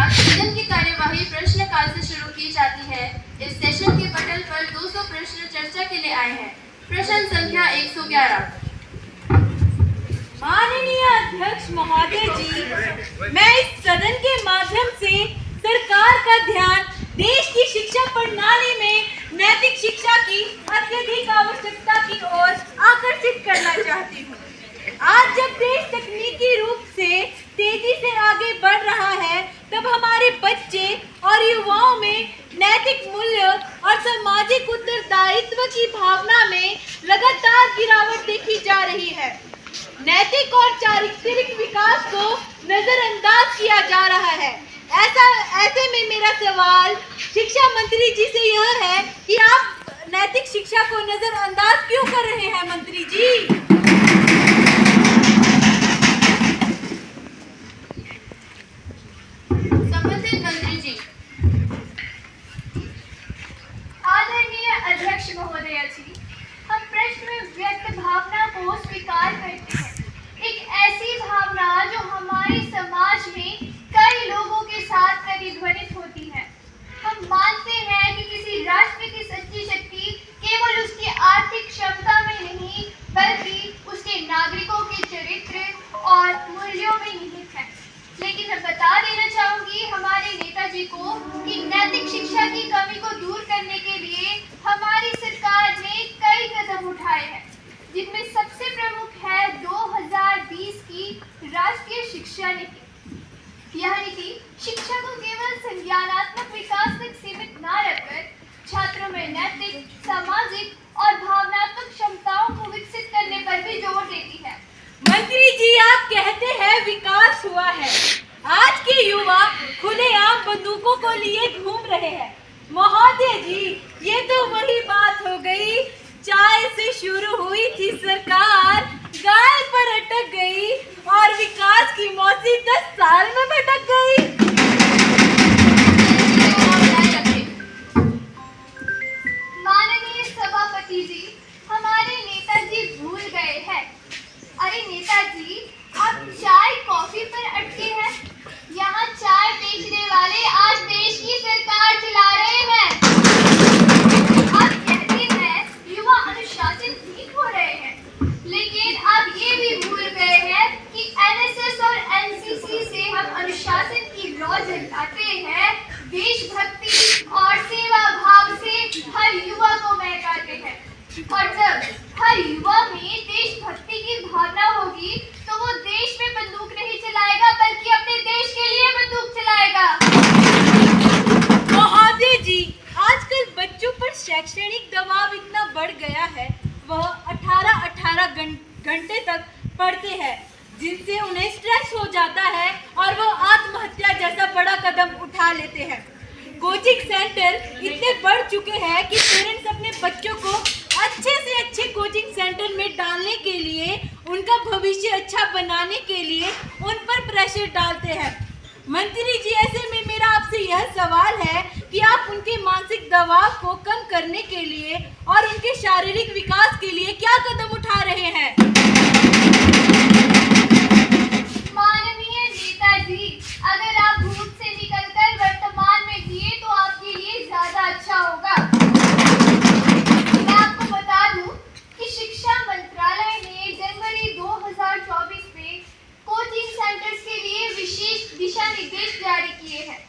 सदन की कार्यवाही प्रश्नकाल से शुरू की जाती है। इस सेशन के पटल पर 200 प्रश्न चर्चा के लिए आए हैं। प्रश्न संख्या 111। माननीय अध्यक्ष महोदय जी, मैं इस सदन के माध्यम से सरकार का ध्यान देश की शिक्षा प्रणाली में नैतिक शिक्षा की अत्यधिक आवश्यकता की ओर आकर्षित करना चाहती हूँ। आज जब देश तकनीकी रूप से तेजी से आगे बढ़ रहा है, तब हमारे बच्चे और युवाओं में नैतिक मूल्य और सामाजिक उत्तरदायित्व की भावना में लगातार गिरावट देखी जा रही है। नैतिक और चारित्रिक विकास को नजरअंदाज किया जा रहा है। ऐसे में मेरा सवाल शिक्षा मंत्री जी से यह है कि आप नैतिक शिक्षा को नजरअंदाज क्यों कर रहे हैं मंत्री जी? संबंधित मंत्री जी। आदरणीय अध्यक्ष महोदया जी, हम प्रश्न में व्यक्त भावना को स्वीकार करते हैं। एक ऐसी भावना जो हमारे समाज में कई लोगों के साथ प्रतिध्वनित होती है। हम मानते हैं कि किसी राष्ट्र की सच्ची शक्ति केवल उसकी आर्थिक क्षमता में नहीं, बल्कि उसके नागरिकों के चरित्र और मूल्यों में निहित है। लेकिन मैं बता देना चाहूंगी हमारे नेताजी को कि नैतिक शिक्षा की कमी को दूर करने के लिए हमारी सरकार ने कई कदम उठाए हैं, जिनमें सबसे प्रमुख है 2020 की राष्ट्रीय शिक्षा नीति। यह नीति शिक्षा को केवल संज्ञानात्मक विकास तक सीमित न रखकर छात्रों में नैतिक, सामाजिक और भावनात्मक क्षमताओं को विकसित करने पर भी जोर देती है। मंत्री जी, आप कहते हैं विकास हुआ है। आज के युवा खुलेआम बंदूकों को लिए घूम रहे हैं। महोदय जी, ये तो वही बात हो गई, चाय से शुरू हुई थी सरकार, गाय पर अटक गई और विकास की मौसी 10 साल में भटक गई। माननीय सभापति जी, हमारे नेताजी भूल गए हैं। अरे नेताजी, आप चाय कॉफी पर अटके हैं। यहाँ चाय बेचने वाले आज देश की सरकार चला रहे हैं। आप कहते हैं युवा अनुशासित हो रहे हैं, लेकिन आप ये भी भूल गए हैं कि एनएसएस और एनसीसी से हम अनुशासन की लौ जगाते हैं, देशभक्ति और सेवा भाव से हर युवा को महकाते हैं। और जब हर युवा में देशभक्ति की भावना होगी, तो वो देश में बंदूक नहीं चलाएगा, बल्कि अपने देश के लिए बंदूक चलाएगा। महोदय जी, आजकल बच्चों पर शैक्षणिक दबाव इतना बढ़ गया है, वह 18 घंटे तक पढ़ते हैं, जिनसे उन्हें स्ट्रेस हो जाता है और वो आत्महत्या जैसा बड़ा कदम उठा लेते हैं। कोचिंग सेंटर इतने बढ़ चुके हैं कि पेरेंट्स अपने बच्चों को अच्छे से अच्छे कोचिंग सेंटर में डालने के लिए, उनका भविष्य अच्छा बनाने के लिए उन पर प्रेशर डालते हैं। मंत्री जी, ऐसे में मेरा आपसे यह सवाल है कि आप उनके मानसिक दबाव को कम करने के लिए और उनके शारीरिक विकास के लिए क्या कदम उठा रहे हैं? माननीय नेताजी, अगर आप भूत से निकलकर वर्तमान में जिए तो आपके लिए ज्यादा अच्छा होगा। मैं आपको बता दूं कि शिक्षा मंत्रालय ने जनवरी 2024 में कोचिंग सेंटर्स के लिए विशेष दिशा निर्देश जारी किए हैं।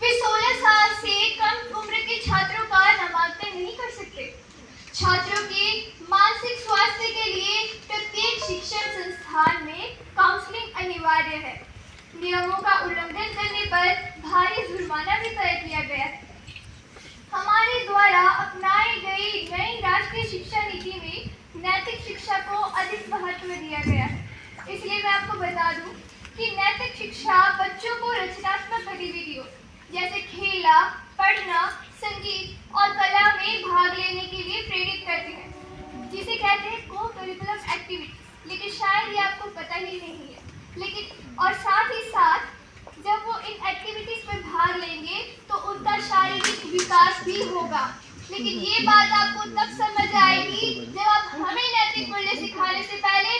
वे 16 साल से कम उम्र के छात्रों का नामांकन नहीं कर सकते। छात्रों के मानसिक स्वास्थ्य के लिए प्रत्येक शिक्षण संस्थान में काउंसलिंग अनिवार्य है। नियमों का उल्लंघन करने पर भारी जुर्माना भी तय किया गया है। हमारे द्वारा अपनाई गई नई राष्ट्रीय शिक्षा नीति में नैतिक शिक्षा को अधिक महत्व दिया गया है। इसलिए मैं आपको बता दूं कि नैतिक शिक्षा बच्चों को रचनात्मक गतिविधियों जैसे खेला, पढ़ना, संगीत और कला में भाग लेने के लिए प्रेरित करती है, जिसे कहते हैं को करिकुलम एक्टिविटी। लेकिन शायद ये आपको पता ही नहीं है। लेकिन और साथ ही साथ जब वो इन एक्टिविटीज में भाग लेंगे तो उनका शारीरिक विकास भी होगा। लेकिन ये बात आपको तब समझ आएगी जब आप हमें नैतिक मूल्य सिखाने से पहले